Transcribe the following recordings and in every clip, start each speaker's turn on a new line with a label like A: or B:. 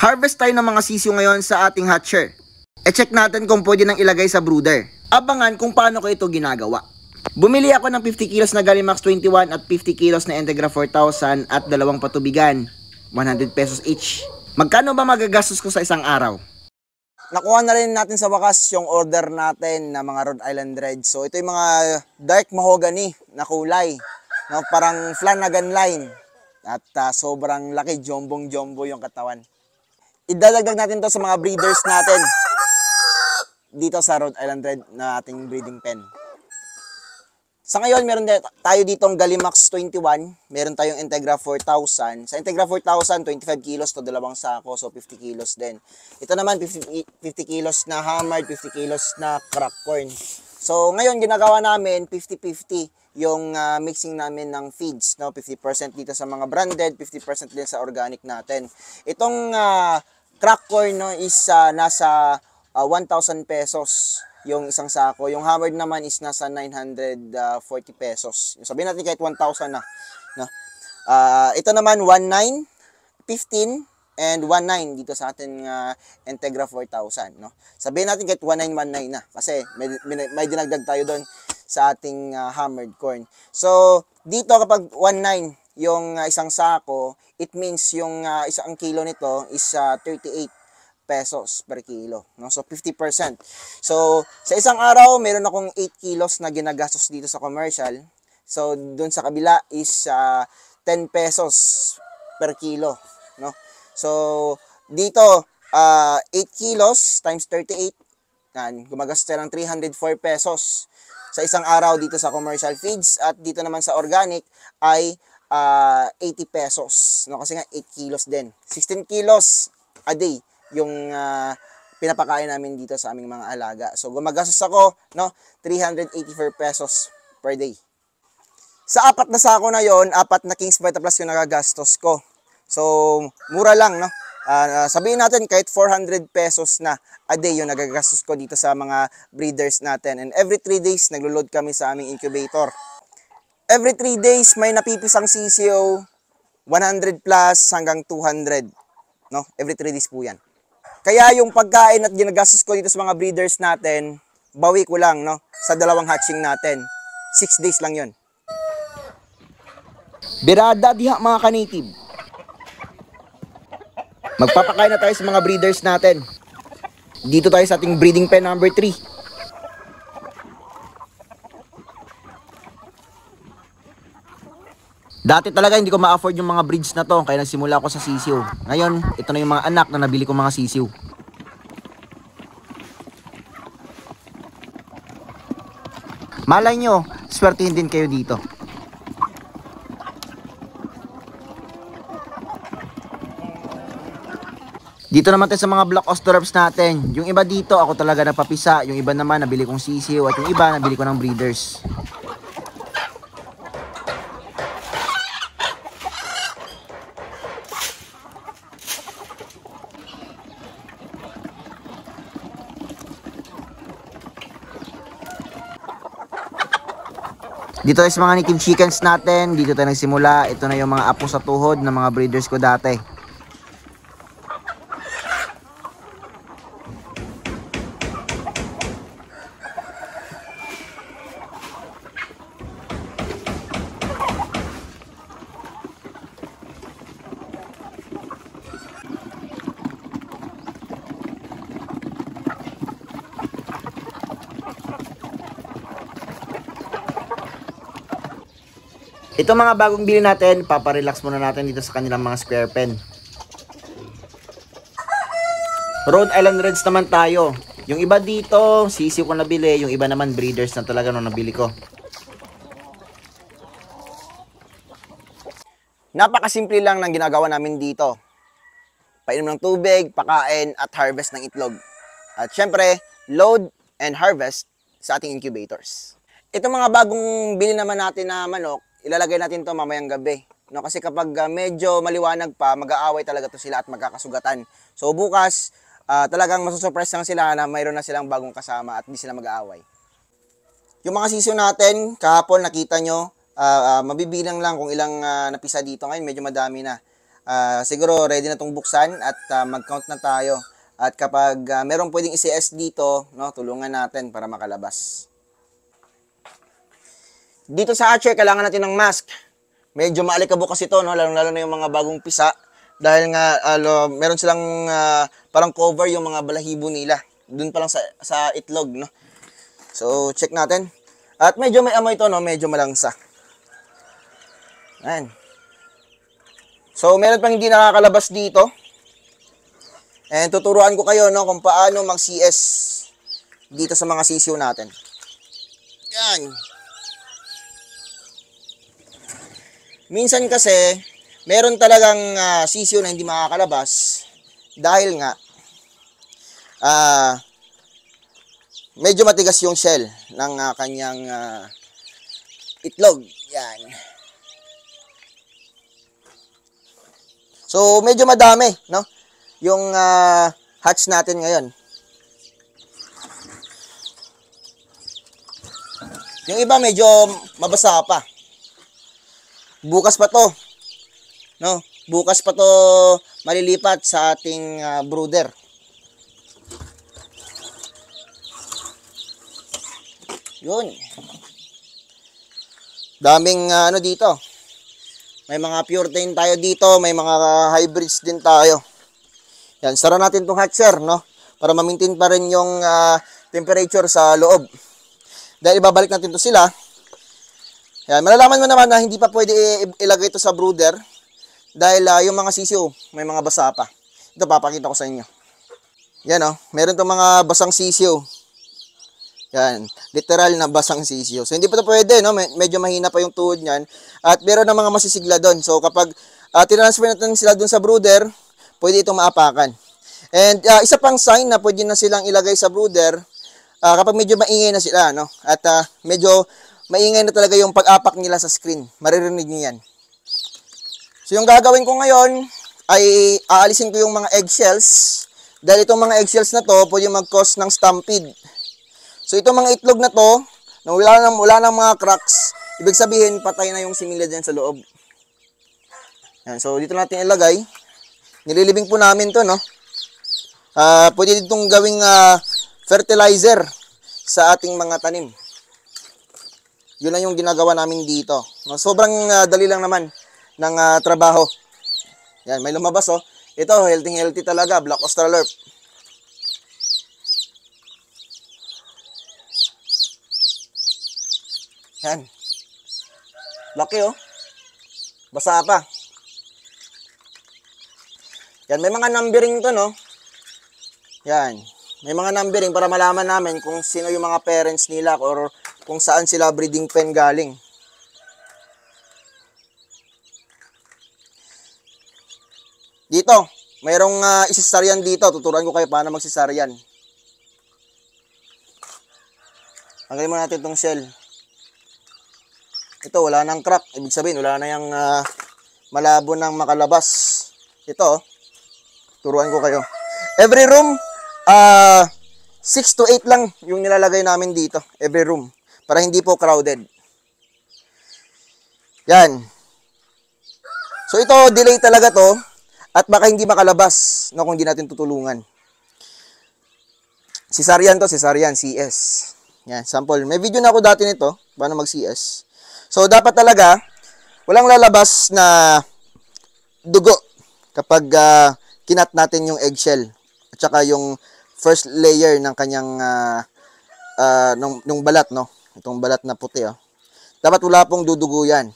A: Harvest tayo ng mga sisiw ngayon sa ating hatcher. E-check natin kung pwede nang ilagay sa brooder. Abangan kung paano ko ito ginagawa. Bumili ako ng 50 kilos na Gallimax 21 at 50 kilos na Integra 4000 at dalawang patubigan. 100 pesos each. Magkano ba magagastos ko sa isang araw? Nakuha na rin natin sa wakas yung order natin na mga Rhode Island Red. So ito yung mga dark mahogany na kulay. No, parang Flanagan line. At sobrang laki, jombong-jombo yung katawan. Idadagdag natin to sa mga breeders natin dito sa Rhode Island Red na ating breeding pen. Sa ngayon, meron tayo ditong Gallimax 21, meron tayong Integra 4000. Sa Integra 4000, 25 kilos to dalawang sako, so 50 kilos din. Ito naman, 50 kilos na hammered, 50 kilos na crack corn. So ngayon, ginagawa namin 50-50 yung mixing namin ng feeds, no? 50% dito sa mga branded, 50% din sa organic natin. Itong crack corn, no, is nasa 1,000 pesos yung isang sako. Yung hammered naman is nasa 940 pesos. Sabihin natin kahit 1,000 na. No? Ito naman 1,900, 15, and 1,900 dito sa ating Integra 4,000. No? Sabihin natin kahit 1,919 na. Kasi may dinagdag tayo doon sa ating hammered corn. So, dito kapag 1,900 yung isang sako, it means yung isang kilo nito is 38 pesos per kilo, no? So 50%. So sa isang araw meron akong 8 kilos na ginagastos dito sa commercial. So doon sa kabila is 10 pesos per kilo, no? So dito 8 kilos times 38, yan, gumagastos tayo ng 304 pesos sa isang araw dito sa commercial feeds, at dito naman sa organic ay 80 pesos, no? Kasi nga 8 kilos din. 16 kilos a day yung pinapakain namin dito sa aming mga alaga. So gumagastos ako, no, 384 pesos per day. Sa apat na sako na yon, apat na King's Vita Plus yung nagagastos ko. So mura lang, no? Sabihin natin kahit 400 pesos na a day yung nagagastos ko dito sa mga breeders natin. And every 3 days naglo-load kami sa aming incubator. Every 3 days may napipisang sisiyo, 100 plus hanggang 200, no? Every 3 days po yan. Kaya yung pagkain at ginagastos ko dito sa mga breeders natin, bawi ko lang, no? Sa dalawang hatching natin. 6 days lang yon. Birada diha mga ka-native. Magpapakain na tayo sa mga breeders natin. Dito tayo sa ating breeding pen number 3. Dati talaga hindi ko ma-afford yung mga breeds na to, kaya nagsimula ako sa sisiw. Ngayon, ito na yung mga anak na nabili kong mga sisiw. Malay nyo, swertihin din kayo dito. Dito naman tayo sa mga Black Ostrops natin. Yung iba dito, ako talaga napapisa. Yung iba naman, nabili kong sisiw. At yung iba, nabili ko ng breeders. Dito tayo sa mga native chickens natin. Dito tayo nagsimula. Ito na yung mga apo sa tuhod ng mga breeders ko dati. Ito mga bagong bili natin, paparelax muna natin dito sa kanilang mga square pen. Rhode Island Reds naman tayo. Yung iba dito, sisiw ko nabili. Yung iba naman breeders na talaga nung nabili ko. Napakasimple lang ng ginagawa namin dito. Painom ng tubig, pakain, at harvest ng itlog. At syempre, load and harvest sa ating incubators. Ito mga bagong bili naman natin na manok, ilalagay natin to mamayang gabi, no? Kasi kapag medyo maliwanag pa, mag-aaway talaga to sila at magkakasugatan. So bukas, talagang masusurprise lang sila na mayroon na silang bagong kasama at hindi sila mag-aaway. Yung mga sisiyo natin, kahapon nakita nyo, mabibilang lang kung ilang napisa dito. Ngayon medyo madami na. Siguro ready na tong buksan at mag-count na tayo. At kapag merong pwedeng i-CS dito, no, tulungan natin para makalabas. Dito sa hatcher, kailangan natin ng mask. Medyo maalikabok kasi ito, no, lalo na yung mga bagong pisa. Dahil nga, meron silang parang cover yung mga balahibo nila. Doon pa lang sa itlog, no. So, check natin. At medyo may amoy ito, no, medyo malangsa. Ayan. So, meron pang hindi nakakalabas dito. And tuturuan ko kayo, no, kung paano mag-CS dito sa mga sisiw natin. Yan. Minsan kasi, meron talagang sisiw na hindi makakalabas dahil nga medyo matigas yung shell ng kanyang itlog. Yan. So, medyo madami, no? Yung hatch natin ngayon. Yung iba medyo mabasa pa. Bukas pa to. No? Bukas pa to malilipat sa ating brooder. Yun. Daming ano dito. May mga pure tail tayo dito, may mga hybrids din tayo. Yan, sara natin itong hatcher, no? Para ma-maintain pa rin yung temperature sa loob. Dahil ibabalik natin to sila. Yan, malalaman mo naman na hindi pa pwede ilagay ito sa brooder. Dahil yung mga sisiw, may mga basa pa. Ito, papakita ko sa inyo. Yan, oh. Meron itong mga basang sisiw. Yan, literal na basang sisiw. So, hindi pa ito pwede, no? Medyo mahina pa yung tuhod niyan. At meron na mga masisigla doon. So, kapag tinransfer natin sila doon sa brooder, pwede itong maapakan. And isa pang sign na pwede na silang ilagay sa brooder kapag medyo maingay na sila, no? At medyo maingay na talaga yung pag-apak nila sa screen. Maririnig niyo yan. So yung gagawin ko ngayon ay aalisin ko yung mga eggshells. Dahil itong mga eggshells na to pwede mag-cause ng stampede. So itong mga itlog na to, na wala nang mga cracks, ibig sabihin patay na yung similya dyan sa loob. Yan, so dito natin ilagay. Nililibing po namin to, no? Pwede ditong gawing fertilizer sa ating mga tanim. Yun lang yung ginagawa namin dito. No? Sobrang dali lang naman ng trabaho. Yan, may lumabas, oh. Ito, healthy talaga, Black Australorp. Yan. Laki, oh. Basa pa. Yan, may mga numbering to, no? Yan. May mga numbering para malaman namin kung sino yung mga parents nila or kung saan sila breeding pen galing. Dito, mayroong isisaryan dito. Tuturuan ko kayo paano magsisaryan. Tanggalin mo natin itong shell. Ito, wala nang crack. Ibig sabihin, wala na yung malabo ng makalabas. Ito, turuan ko kayo. Every room, 6 to 8 lang yung nilalagay namin dito. Every room. Para hindi po crowded. Yan. So ito, delay talaga to. At baka hindi makalabas, no, kung hindi natin tutulungan. Cesarean to, cesarean, CS. Yan, sample. May video na ako dati nito, paano mag-CS. So dapat talaga, walang lalabas na dugo kapag kinat natin yung eggshell at saka yung first layer ng kanyang nung balat, no? Itong balat na puti, oh. Dapat wala pong dudugo yan.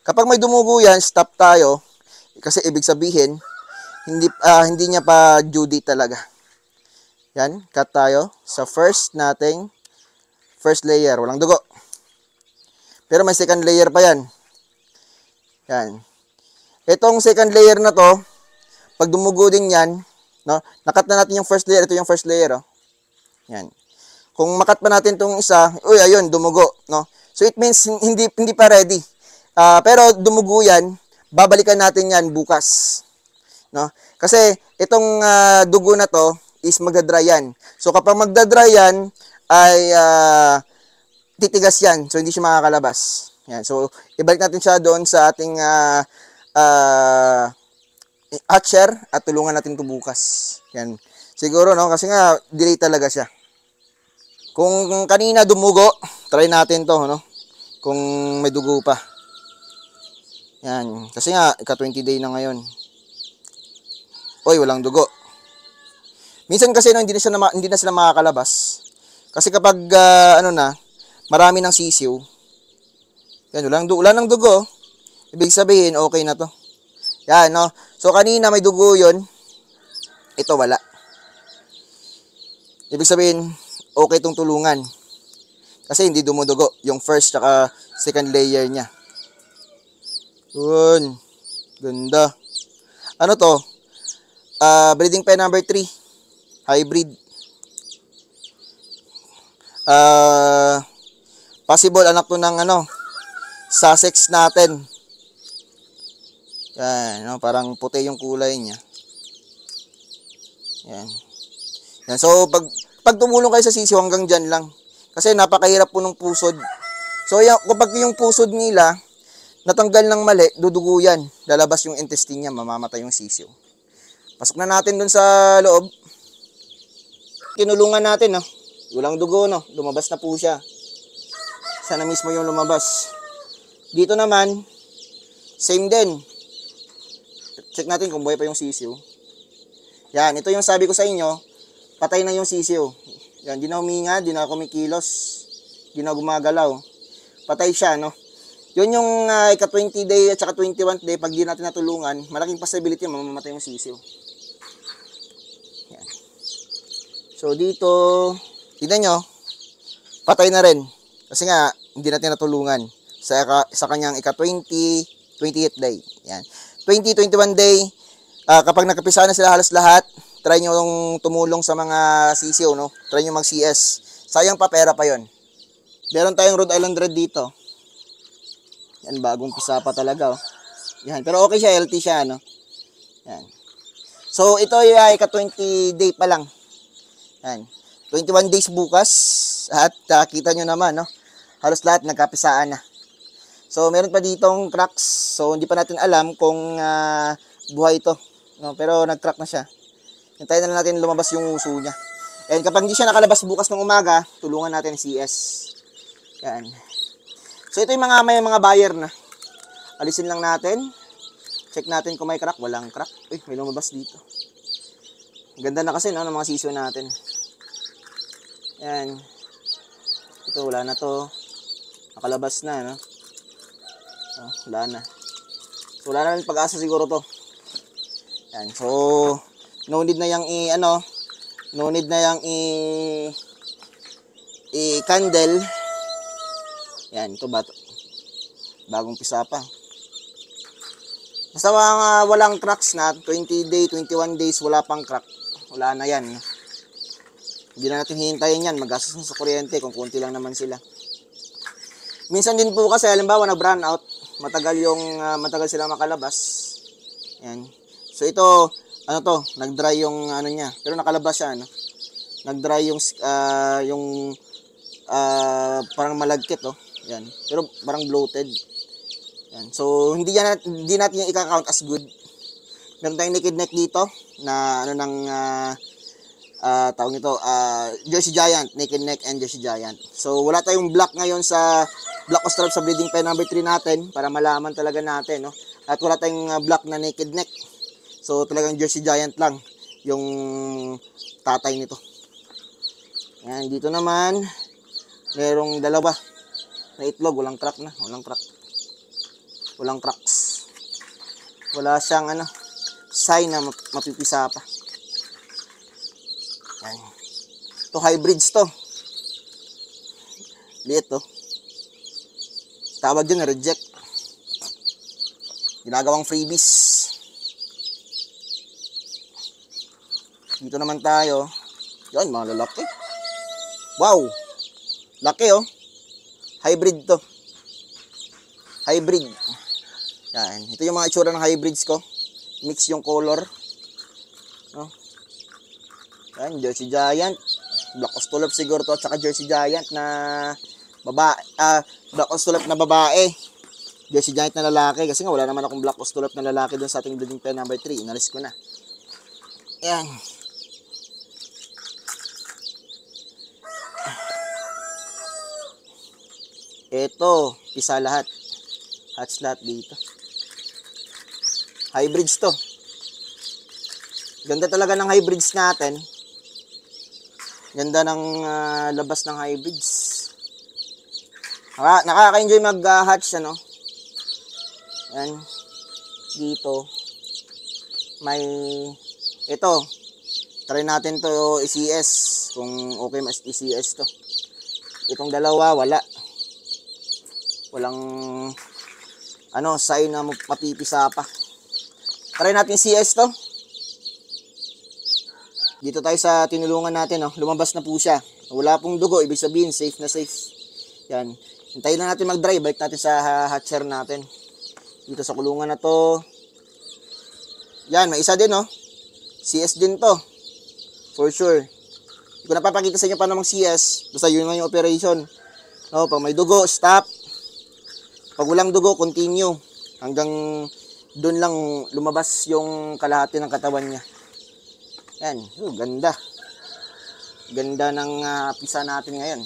A: Kapag may dumugo yan, stop tayo kasi ibig sabihin hindi niya pa due date talaga. Yan, cut tayo sa first layer, walang dugo. Pero may second layer pa yan. Yan. Itong second layer na to, pag dumugo din yan, no? Nakat na natin yung first layer. Ito yung first layer, oh. Yan. Kung makat pa natin itong isa, uy, ayun, dumugo, no? So, it means hindi pa ready. Pero dumugo yan, babalikan natin yan bukas. No? Kasi, itong dugo na to is magdadry yan. So, kapag magdadry yan, ay titigas yan. So, hindi siya makakalabas. Yan. So, ibalik natin siya doon sa ating hatcher at tulungan natin ito bukas. Yan. Siguro, no? Kasi nga, delay talaga siya. Kung kanina dumugo, try natin to, no? Kung may dugo pa. Yan. Kasi nga, ika-20 day na ngayon. Oy, walang dugo. Minsan kasi no, hindi na sila makakalabas. Kasi kapag marami ng sisiw, yan, wala nang dugo. Ibig sabihin, okay na to. Yan, no? So, kanina may dugo yun. Ito, wala. Ibig sabihin, okay tong tulungan. Kasi hindi dumudugo. Yung first tsaka second layer niya. Yun. Ganda. Ano to? Breeding pair number 3. Hybrid. Possible anak to ng Sussex natin. Yan, no? Parang puti yung kulay niya. Yan. Yan. So, pag tumulong kayo sa sisiw, hanggang dyan lang. Kasi napakahirap po ng pusod. So, kapag yung pusod nila, natanggal ng mali, dudugo yan. Lalabas yung intestine niya, mamamatay yung sisiw. Pasok na natin dun sa loob. Tinulungan natin, no? Walang dugo, no? Lumabas na po siya. Sana mismo yung lumabas. Dito naman, same din. Check natin kung buhay pa yung sisiw. Yan, ito yung sabi ko sa inyo, patay na yung sisiw. Yan, di na huminga, di na kumikilos, di na gumagalaw. Patay siya, no? Yun yung ika-20 day at saka 21 day, pag di natin natulungan, malaking possibility mamamatay yung sisiw. Yan. So, dito, tignan nyo, patay na rin. Kasi nga, hindi natin natulungan sa kanyang ika-20, 28th day. Yan. 20, 21 day, kapag nagkapisa na sila halos lahat, try nyo yung tumulong sa mga sisiw, no? Try nyo mag-CS. Sayang pa, pera pa yon. Meron tayong Rhode Island Red dito. Yan, bagong pisa pa talaga, oh. Yan, pero okay siya, healthy siya, no? Yan. So, ito ay ika-20 day pa lang. Yan. 21 days bukas. At kita nyo naman, no? Halos lahat nagkapisaan na. So, meron pa ditong cracks. So, hindi pa natin alam kung buhay ito. No? Pero nag-crack na siya. Hintayin na natin lumabas yung uso niya. And kapag hindi siya nakalabas bukas ng umaga, tulungan natin CS. Yan. So, ito yung may mga buyer na. Alisin lang natin. Check natin kung may crack. Walang crack. Uy, may lumabas dito. Ganda na kasi, no, ng mga sisiw natin. Yan. Ito, wala na to. Nakalabas na, no? Oh, wala na. So, wala na rin pag-asa siguro to. Yan. So, no need na yung no need na yung i-candle. Yan, ito ba? Bagong pisa pa. Basta walang cracks na, 20 day, 21 days, wala pang crack. Wala na yan. Hindi na natin hihintayin yan. Magastos na sa kuryente kung konti lang naman sila. Minsan din po kasi, halimbawa, nag-brown out. Matagal sila makalabas. Yan. So, ito, nag-dry yung niya. Pero nakalabas siya, nag-dry yung parang malagkit, oh. Yan. Pero parang bloated. Yan. So, hindi natin yung i-count as good. Meron tayong naked neck dito na tawag nito, Jersey Giant, naked neck and Jersey Giant. So, wala tayong black ngayon sa black Australian sa breeding pair number 3 natin para malaman talaga natin, no? At wala tayong black na naked neck. So, talagang Jersey Giant lang yung tatay nito. Yan, dito naman, merong dalawa na itlog, walang crack na, walang cracks. Wala siyang sign na mapipisa pa. Yan. Ito hybrids to. Liit to. Tawag din na reject. Ginagawang freebies. Dito naman tayo. Yan, mga lalaki. Wow. Laki, oh. Hybrid to. Hybrid. Yan. Ito yung mga itsura ng hybrids ko. Mix yung color. No? Yan, Jersey Giant. Black Australorp siguro to. At saka Jersey Giant na babae. Black Australorp na babae. Jersey Giant na lalaki kasi nga wala naman akong black Ostolot na lalaki doon sa ating building pen number 3. Inalis ko na. Ayan. Ito, isa lahat. Hatch lahat dito. Hybrids to. Ganda talaga ng hybrids natin. Ganda ng labas ng hybrids. Nakaka-enjoy mag-hatch, ano. Yan. Dito. May, ito. Try natin to ECS. Kung okay mas ECS to. Itong dalawa, wala. Walang, sign na mapipisa pa. Try natin CS to. Dito tayo sa tinulungan natin, no. Lumabas na po siya. Wala pong dugo, ibig sabihin safe na safe. Yan. Hintayin na natin mag-dry, balik natin sa hatcher natin. Dito sa kulungan na to. Yan, may isa din, no. CS din to. For sure. Hindi ko napapakita sa inyo paano mag-CS. Basta yun lang yung operation. No, pag may dugo, stop. Pag walang dugo, continue. Hanggang doon lang lumabas yung kalahati ng katawan niya. Yan. Ganda. Ganda ng pisa natin ngayon.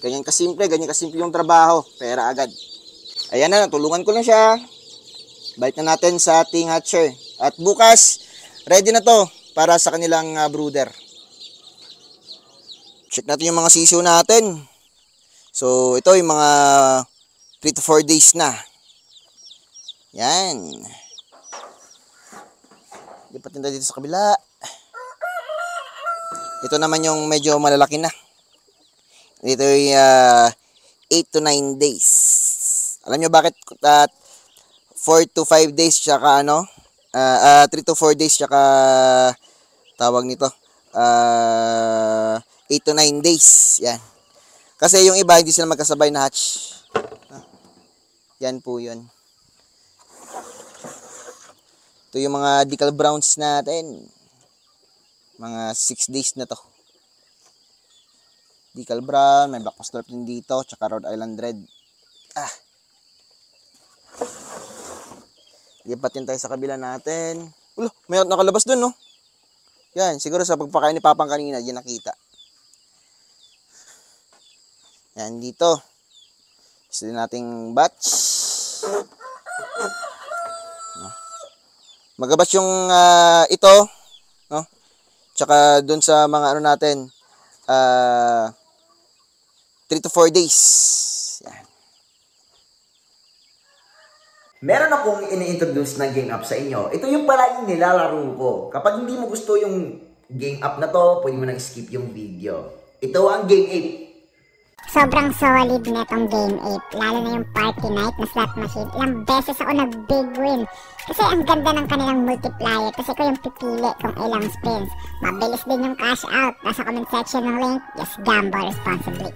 A: Ganyan kasimple yung trabaho. Pera agad. Ayan na, tulungan ko na siya. Balik na natin sa ating hatcher. At bukas, ready na to para sa kanilang brooder. Check natin yung mga sisiyo natin. So, ito yung mga 3 to 4 days na. Yan. Lipatin tayo dito sa kabila. Ito naman yung medyo malalaki na. Ito yung 8 to 9 days. Alam nyo bakit 4 to 5 days tsaka 3 to 4 days tsaka tawag nito 8 to 9 days. Yan. Kasi yung iba hindi sila magkasabay na hatch. Yan po yun. Ito yung mga decal browns natin. Mga 6 days na to. Decal brown, may black Ostolot din dito, tsaka Rhode Island red. Lipatin tayo sa kabila natin. Ulo, may nakalabas dun, no? Yan, siguro sa pagpakain ni Papang kanina, yan nakita. Yan, dito. Isa din nating batch. Magabatch yung ito, no? Tsaka dun sa mga natin, 3 to 4 days. Yan.
B: Meron akong ini-introduce na game app sa inyo. Ito yung palaging nilalaro ko. Kapag hindi mo gusto yung game app na to, pwede mo nang skip yung video. Ito ang Game Ape.
C: Sobrang solid na itong Game Ape. Lalo na yung Party Night na slot machine. Ilang beses ako nag-big win. Kasi ang ganda ng kanilang multiplier. Kasi ko yung pipili kung ilang spins. Mabilis din yung cash out. Nasa comment section ng link. Just gamble responsibly.